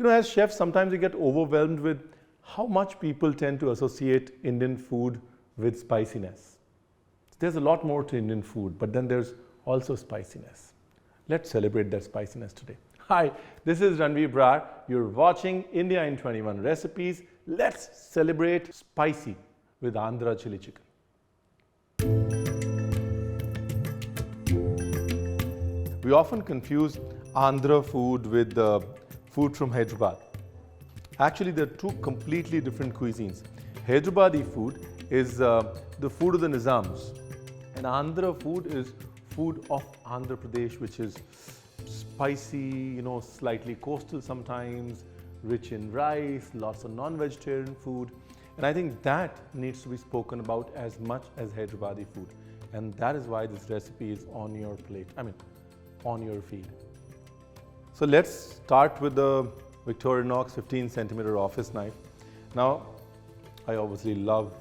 As chefs, sometimes we get overwhelmed with how much people tend to associate Indian food with spiciness. There's a lot more to Indian food, but then there's also spiciness. Let's celebrate that spiciness today. Hi, this is Ranveer Brar. You're watching India in 21 Recipes. Let's celebrate spicy with Andhra Chilli Chicken. We often confuse Andhra food with food from Hyderabad. Actually, they're two completely different cuisines. Hyderabadi food is the food of the Nizams, and Andhra food is food of Andhra Pradesh, which is spicy, slightly coastal sometimes, rich in rice, lots of non-vegetarian food. And I think that needs to be spoken about as much as Hyderabadi food. And that is why this recipe is on your plate, on your feed. So let's start with the Victorinox 15 centimeter office knife. Now, I obviously love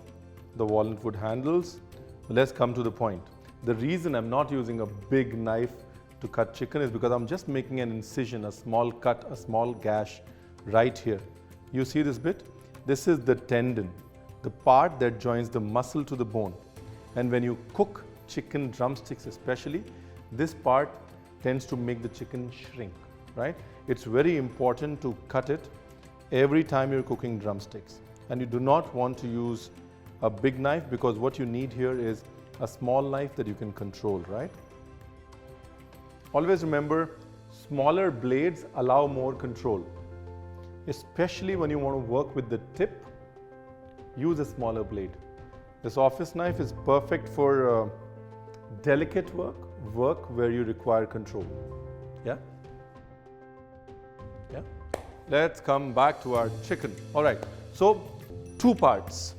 the walnut wood handles. Let's come to the point. The reason I'm not using a big knife to cut chicken is because I'm just making an incision, a small cut, a small gash right here. You see this bit? This is the tendon, the part that joins the muscle to the bone. And when you cook chicken drumsticks especially, this part tends to make the chicken shrink, right? It's very important to cut it every time you're cooking drumsticks. And you do not want to use a big knife because what you need here is a small knife that you can control, right? Always remember, smaller blades allow more control. Especially when you want to work with the tip, use a smaller blade. This office knife is perfect for delicate work where you require control. Yeah? Yeah? Let's come back to our chicken. All right, so two parts.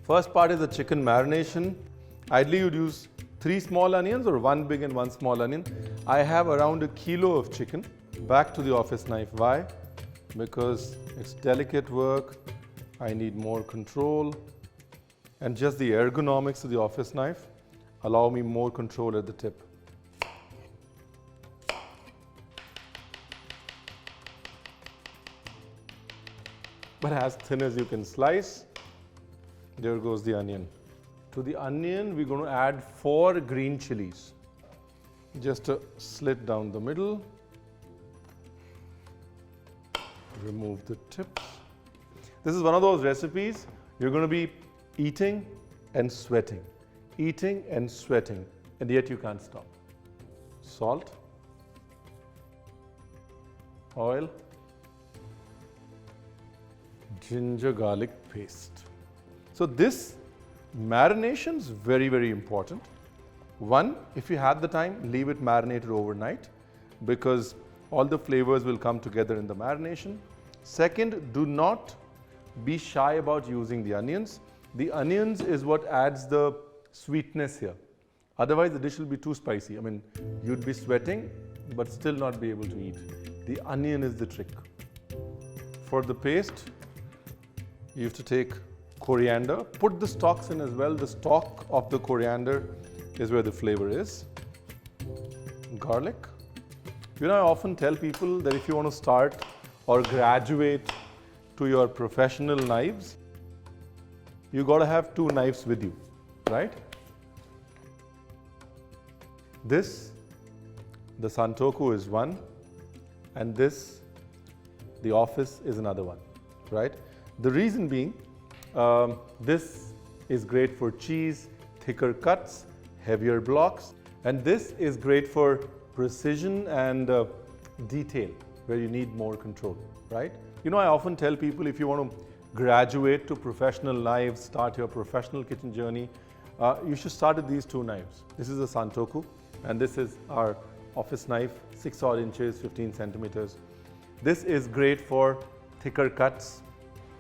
First part is the chicken marination. Ideally, you'd use 3 small onions or 1 big and 1 small onion. I have around 1 kilo of chicken. Back to the office knife. Why? Because it's delicate work. I need more control. And just the ergonomics of the office knife allow me more control at the tip. But as thin as you can slice, there goes the onion. To the onion, we're going to add 4 green chilies. Just a slit down the middle. Remove the tips. This is one of those recipes you're going to be eating and sweating, and yet you can't stop. Salt, oil, ginger garlic paste. So this marination is very, very important. One, if you have the time, leave it marinated overnight because all the flavors will come together in the marination. Second, do not be shy about using the onions. The onions is what adds the sweetness here. Otherwise, the dish will be too spicy. You'd be sweating, but still not be able to eat. The onion is the trick. For the paste, you have to take coriander. Put the stalks in as well. The stalk of the coriander is where the flavor is. Garlic. I often tell people that if you want to start or graduate to your professional knives, you got to have 2 knives with you, right? This, the Santoku is one, and this, the office is another one, right? The reason being, this is great for cheese, thicker cuts, heavier blocks, and this is great for precision and detail, where you need more control, right? I often tell people if you want to graduate to professional knives, start your professional kitchen journey, you should start with these 2 knives. This is a Santoku, and this is our office knife, 6 odd inches, 15 centimeters. This is great for thicker cuts,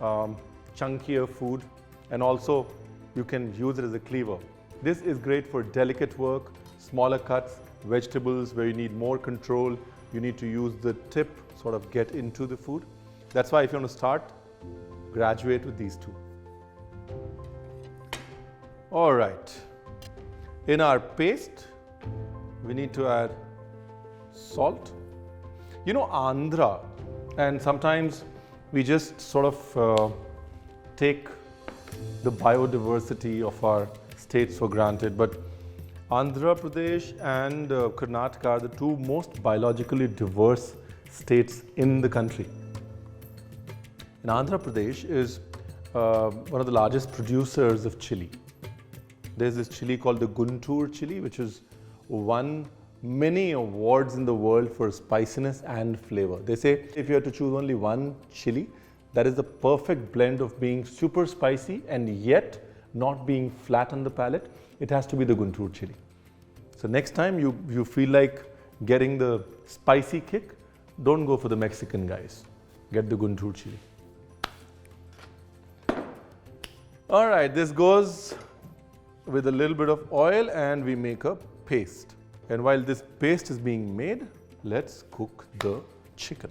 chunkier food, and also you can use it as a cleaver. This is great for delicate work, smaller cuts, vegetables where you need more control. You need to use the tip, sort of get into the food. That's why if you want to start, graduate with these 2. All right. In our paste, we need to add salt. Andhra And sometimes we just sort of take the biodiversity of our states for granted. But Andhra Pradesh and Karnataka are the two most biologically diverse states in the country. And Andhra Pradesh is one of the largest producers of chili. There's this chili called the Guntur Chili, which has won many awards in the world for spiciness and flavor. They say if you have to choose only one chili, that is the perfect blend of being super spicy and yet not being flat on the palate, it has to be the Guntur Chili. So next time you feel like getting the spicy kick, don't go for the Mexican guys. Get the Guntur Chili. All right, this goes with a little bit of oil and we make a paste. And while this paste is being made, let's cook the chicken.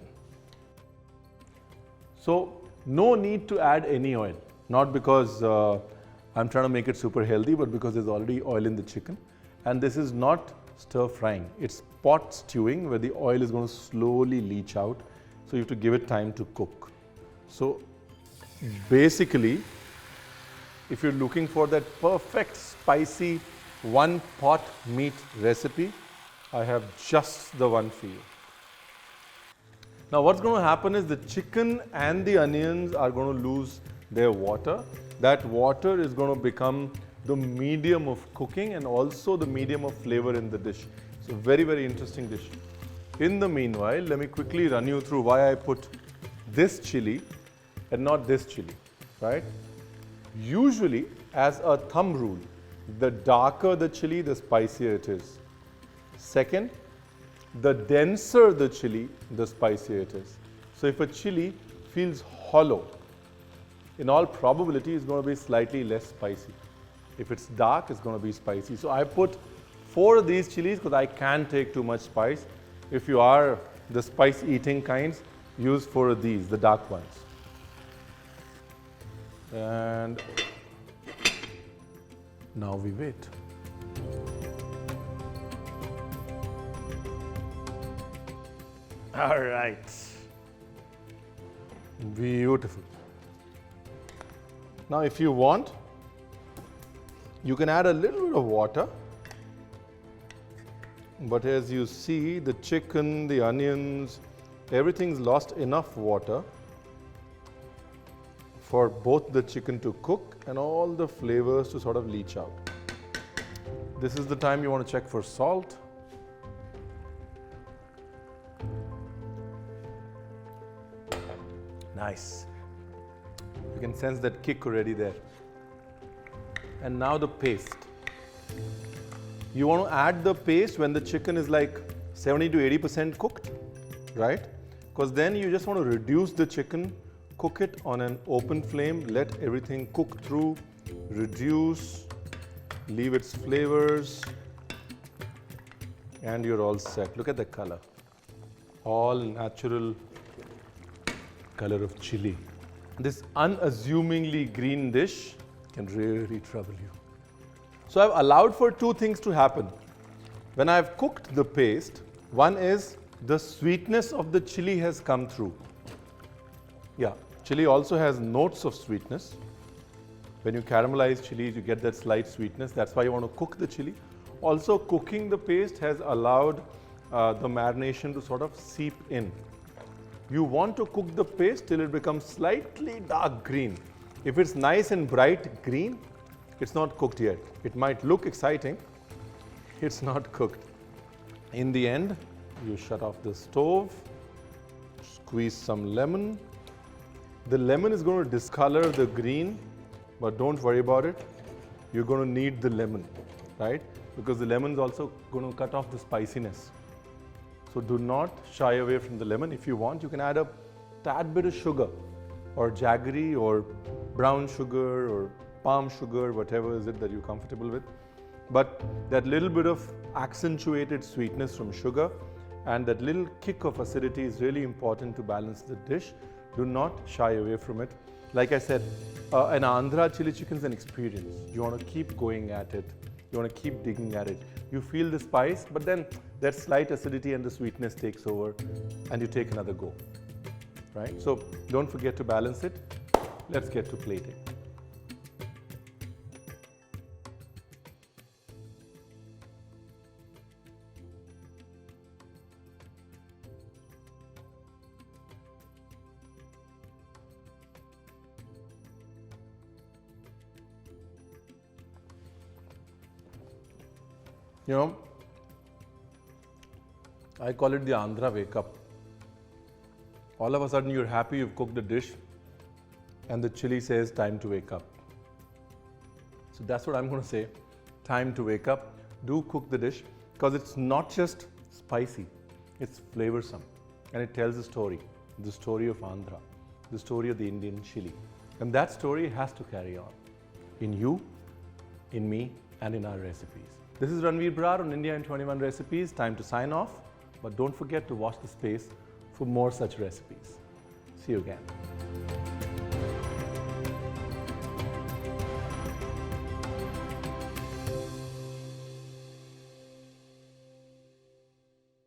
So no need to add any oil, not because I'm trying to make it super healthy, but because there's already oil in the chicken. And this is not stir frying, it's pot stewing where the oil is going to slowly leach out. So you have to give it time to cook. So basically, if you're looking for that perfect spicy one pot meat recipe, I have just the one for you. Now what's going to happen is the chicken and the onions are going to lose their water. That water is going to become the medium of cooking and also the medium of flavor in the dish. So very, very interesting dish. In the meanwhile, let me quickly run you through why I put this chili and not this chili, right? Usually, as a thumb rule, the darker the chili, the spicier it is. Second, the denser the chili, the spicier it is. So if a chili feels hollow, in all probability it's going to be slightly less spicy. If it's dark, it's going to be spicy. So I put 4 of these chilies because I can't take too much spice. If you are the spice eating kinds, use 4 of these, the dark ones. And now we wait. All right. Beautiful. Now if you want, you can add a little bit of water. But as you see, the chicken, the onions, everything's lost enough water for both the chicken to cook and all the flavors to sort of leach out. This is the time you want to check for salt. Nice. You can sense that kick already there. And now the paste. You want to add the paste when the chicken is like 70 to 80% cooked, right? Because then you just want to reduce the chicken, cook it on an open flame, let everything cook through, reduce, leave its flavors, and you're all set. Look at the color. All natural color of chili. This unassumingly green dish can really trouble you. So I've allowed for 2 things to happen. When I've cooked the paste, one is the sweetness of the chili has come through. Yeah, chili also has notes of sweetness. When you caramelize chilies, you get that slight sweetness. That's why you want to cook the chili. Also, cooking the paste has allowed the marination to sort of seep in. You want to cook the paste till it becomes slightly dark green. If it's nice and bright green, it's not cooked yet. It might look exciting, it's not cooked. In the end, you shut off the stove, squeeze some lemon. The lemon is going to discolor the green, but don't worry about it. You're going to need the lemon, right? Because the lemon is also going to cut off the spiciness. So do not shy away from the lemon. If you want, you can add a tad bit of sugar or jaggery or brown sugar or palm sugar, whatever is it that you're comfortable with. But that little bit of accentuated sweetness from sugar and that little kick of acidity is really important to balance the dish. Do not shy away from it. Like I said, an Andhra chili chicken is an experience. You want to keep going at it. You want to keep digging at it. You feel the spice, but then that slight acidity and the sweetness takes over and you take another go. right? So don't forget to balance it. Let's get to plating. You know, I call it the Andhra wake up. All of a sudden you're happy you've cooked the dish and the chili says time to wake up. So that's what I'm going to say, time to wake up. Do cook the dish because it's not just spicy, it's flavoursome and it tells a story, the story of Andhra, the story of the Indian chili. And that story has to carry on in you, in me and in our recipes. This is Ranveer Brar on India in 21 Recipes. Time to sign off, but don't forget to watch the space for more such recipes. See you again.